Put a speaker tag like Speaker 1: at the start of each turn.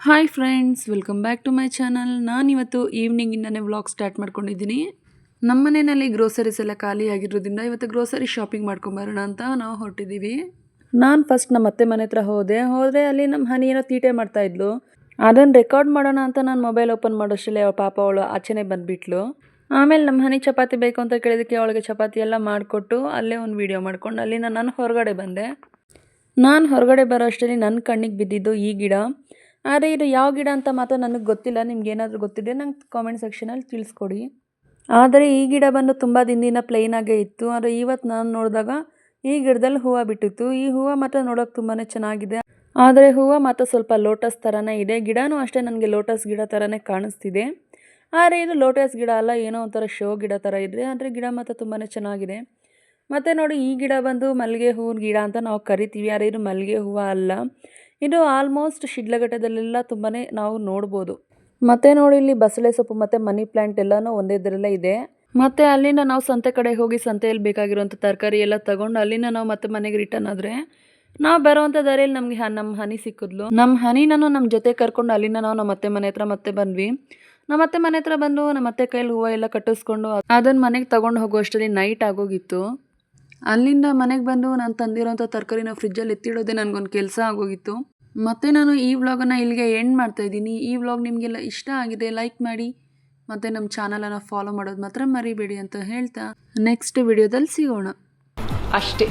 Speaker 1: Hi friends, welcome back to my channel. ನಾನಿವತ್ತು ಈವ್ನಿಂಗಿಂದನೇ vlog start ಮಾಡ್ಕೊಂಡಿದ್ದೀನಿ. ನಮ್ಮ ಮನೆಯಲ್ಲಿ ಗ್ರೋಸರೀಸ್ ಎಲ್ಲ ಖಾಲಿ ಆಗಿರೋದ್ರಿಂದ ಇವತ್ತು ಗ್ರೋಸರಿ ಶಾಪಿಂಗ್ ಮಾಡ್ಕೊಂಬರೋಣ ಅಂತ ನಾವು ಹೊರಟಿದ್ದೀವಿ. ನಾನು ಫಸ್ಟ್ ನಮ್ಮ ಅತ್ತೆ ಮನೆ ಹತ್ರ ಹೋದರೆ ಅಲ್ಲಿ ನಮ್ಮ ಹನಿ ಏನೋ ತೀಟೆ ಮಾಡ್ತಾಯಿದ್ಲು. ಅದನ್ನು ರೆಕಾರ್ಡ್ ಮಾಡೋಣ ಅಂತ ನಾನು ಮೊಬೈಲ್ ಓಪನ್ ಮಾಡೋಷ್ಟರಲ್ಲಿ ಪಾಪ ಅವಳು ಆಚೆನೇ ಬಂದುಬಿಟ್ಲು. ಆಮೇಲೆ ನಮ್ಮ ಹನಿ ಚಪಾತಿ ಬೇಕು ಅಂತ ಕೇಳಿದಕ್ಕೆ ಅವಳಿಗೆ ಚಪಾತಿ ಎಲ್ಲ ಮಾಡಿಕೊಟ್ಟು ಅಲ್ಲೇ ಒಂದು ವೀಡಿಯೋ ಮಾಡ್ಕೊಂಡು ಅಲ್ಲಿಂದ ನಾನು ಹೊರಗಡೆ ಬಂದೆ. ನಾನು ಹೊರಗಡೆ ಬರೋ ಅಷ್ಟರಲ್ಲಿ ನನ್ನ ಕಣ್ಣಿಗೆ ಬಿದ್ದಿದ್ದು ಈ ಗಿಡ. ಆದರೆ ಇದು ಯಾವ ಗಿಡ ಅಂತ ಮಾತ್ರ ನನಗೆ ಗೊತ್ತಿಲ್ಲ. ನಿಮ್ಗೆ ಏನಾದರೂ ಗೊತ್ತಿದೆ ನಂಗೆ ಕಾಮೆಂಟ್ ಸೆಕ್ಷನಲ್ಲಿ ತಿಳಿಸ್ಕೊಡಿ. ಆದರೆ ಈ ಗಿಡ ಬಂದು ತುಂಬ ದಿನದಿಂದ ಪ್ಲೈನಾಗೇ ಇತ್ತು. ಆದರೆ ಇವತ್ತು ನಾನು ನೋಡಿದಾಗ ಈ ಗಿಡದಲ್ಲಿ ಹೂವು ಬಿಟ್ಟಿತ್ತು. ಈ ಹೂವು ಮಾತ್ರ ನೋಡೋಕೆ ತುಂಬಾ ಚೆನ್ನಾಗಿದೆ. ಆದರೆ ಹೂವು ಮಾತ್ರ ಸ್ವಲ್ಪ ಲೋಟಸ್ ಥರನೇ ಇದೆ. ಗಿಡನೂ ಅಷ್ಟೇ ನನಗೆ ಲೋಟಸ್ ಗಿಡ ಥರನೇ ಕಾಣಿಸ್ತಿದೆ. ಆದರೆ ಇದು ಲೋಟಸ್ ಗಿಡ ಅಲ್ಲ, ಏನೋ ಒಂಥರ ಶೋ ಗಿಡ ಥರ ಇದೆ. ಆದರೆ ಗಿಡ ಮಾತ್ರ ತುಂಬಾ ಚೆನ್ನಾಗಿದೆ. ಮತ್ತು ನೋಡಿ, ಈ ಗಿಡ ಬಂದು ಮಲ್ಲಿಗೆ ಹೂವಿನ ಗಿಡ ಅಂತ ನಾವು ಕರಿತೀವಿ. ಆದರೆ ಇದು ಮಲ್ಲಿಗೆ ಹೂವು ಅಲ್ಲ. ಇದು ಆಲ್ಮೋಸ್ಟ್ ಶಿಡ್ಲಘಟ್ಟದಲ್ಲೆಲ್ಲ ತುಂಬಾ ನಾವು ನೋಡ್ಬೋದು. ಮತ್ತು ನೋಡಿ, ಇಲ್ಲಿ ಬಸಳೆ ಸೊಪ್ಪು ಮತ್ತು ಮನಿ ಪ್ಲ್ಯಾಂಟ್ ಎಲ್ಲನೂ ಒಂದೇ ಇದರಲ್ಲೇ ಇದೆ. ಮತ್ತು ಅಲ್ಲಿಂದ ನಾವು ಸಂತೆ ಕಡೆ ಹೋಗಿ ಸಂತೆಯಲ್ಲಿ ಬೇಕಾಗಿರುವಂಥ ತರಕಾರಿ ಎಲ್ಲ ತೊಗೊಂಡು ಅಲ್ಲಿಂದ ನಾವು ಮತ್ತೆ ಮನೆಗೆ ರಿಟರ್ನ್ ಆದರೆ ನಾವು ಬರೋವಂಥ ದಾರಿಯಲ್ಲಿ ನಮಗೆ ನಮ್ಮ ಹನಿ ಸಿಕ್ಕಿದ್ಲು. ನಮ್ಮ ಹನಿ ನಾನು ನಮ್ಮ ಜೊತೆ ಕರ್ಕೊಂಡು ಅಲ್ಲಿಂದ ನಾವು ನಮ್ಮ ಅತ್ತೆ ಮನೆ ಹತ್ರ ಮತ್ತೆ ಬಂದ್ವಿ. ನಮ್ಮ ಅತ್ತೆ ಮನೆ ಹತ್ರ ಬಂದು ನಮ್ಮ ಅತ್ತೆ ಕೈಯಲ್ಲಿ ಹೂವು ಎಲ್ಲ ಕಟ್ಟಿಸ್ಕೊಂಡು ಅದನ್ನು ಮನೆಗೆ ತೊಗೊಂಡು ಹೋಗುವಷ್ಟರಲ್ಲಿ ನೈಟ್ ಆಗೋಗಿತ್ತು. ಅಲ್ಲಿಂದ ಮನೆಗೆ ಬಂದು ನಾನು ತಂದಿರೋಂಥ ತರಕಾರಿನ ಫ್ರಿಜ್ಜಲ್ಲಿ ಎತ್ತಿಡೋದೇ ನನಗೊಂದು ಕೆಲಸ ಆಗೋಗಿತ್ತು. ಮತ್ತು ನಾನು ಈ ವ್ಲಾಗನ್ನು ಇಲ್ಲಿಗೆ ಎಂಡ್ ಮಾಡ್ತಾಯಿದ್ದೀನಿ. ಈ ವ್ಲಾಗ್ ನಿಮಗೆಲ್ಲ ಇಷ್ಟ ಆಗಿದೆ, ಲೈಕ್ ಮಾಡಿ ಮತ್ತು ನಮ್ಮ ಚಾನಲನ್ನು ಫಾಲೋ ಮಾಡೋದು ಮಾತ್ರ ಮರಿಬೇಡಿ ಅಂತ ಹೇಳ್ತಾ ನೆಕ್ಸ್ಟ್ ವಿಡಿಯೋದಲ್ಲಿ ಸಿಗೋಣ.
Speaker 2: ಅಷ್ಟೇ.